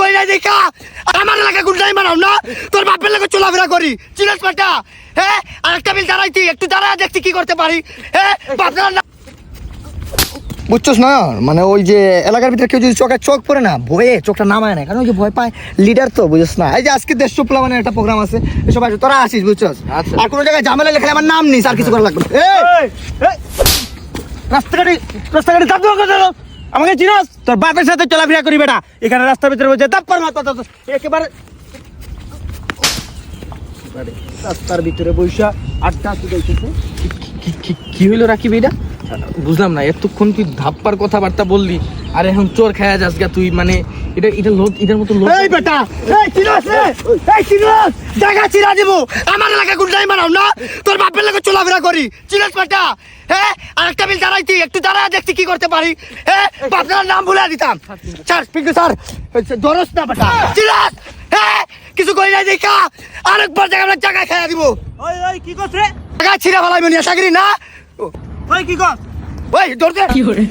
কই নাই দেখা আমার এলাকা গুন্ডাই মারাও না তোর বাপের লাগে চলাফেরা করি চিনস পাটা হ্যাঁ আর একটা বিল দাঁড়াইতি একটু দাঁড়া দেখছি কি করতে পারি হ্যাঁ বাপের বুঝছস না মানে ওই যে এলাকার ভিতরে কেউ যদি চোখ পড়ে না ভয়ে চোখটা নামায় না কারণ ওই যে ভয় পায় লিডার তো বুঝছস না এই যে আজকে দেশ চুপলা মানে একটা প্রোগ্রাম আছে সবাই তোরা আসিস বুঝছস আর কোনো জায়গায় ঝামেলা লেখা আমার নাম নিস আর কিছু করা লাগবে রাস্তাঘাটে চাপ দেওয়া আমাকে চিনস তোর বাপের সাথে চলাফেরা করি বেটা এখানে রাস্তার ভিতরে বসে তাপ্পর মাথা একেবারে রাস্তার ভিতরে বৈশা আড্ডা শুধাইতেছে কি হইলো রাকিব এটা বুঝলাম না এতক্ষণ তুই ধাপ্পার কথাবার্তা বললি আর এখন চোর খায়া যাস গা তুই মানে এটা লোক এটার মতো লোক এই বেটা এই চিনস রে এই চিনস জায়গা চিরা দিব আমার এলাকা গুন্ডাই মারাও না তোর বাপের লাগে চলাফেরা করি চিনস বেটা হ্যাঁ আর একটা বিল দাঁড়াইতি একটু দাঁড়া দেখছি কি করতে পারি হ্যাঁ বাপের নাম ভুলে দিতাম স্যার পিঙ্কু স্যার দরস না বেটা চিনস হ্যাঁ কিছু কই নাই দেখা আরেকবার জায়গা খাইয়া দিব ওই ওই কি করছ রে জায়গা ছিড়া ফেলাইবো নিয়ে চাকরি না ওই কি কর ওই দৌড় দে কি করে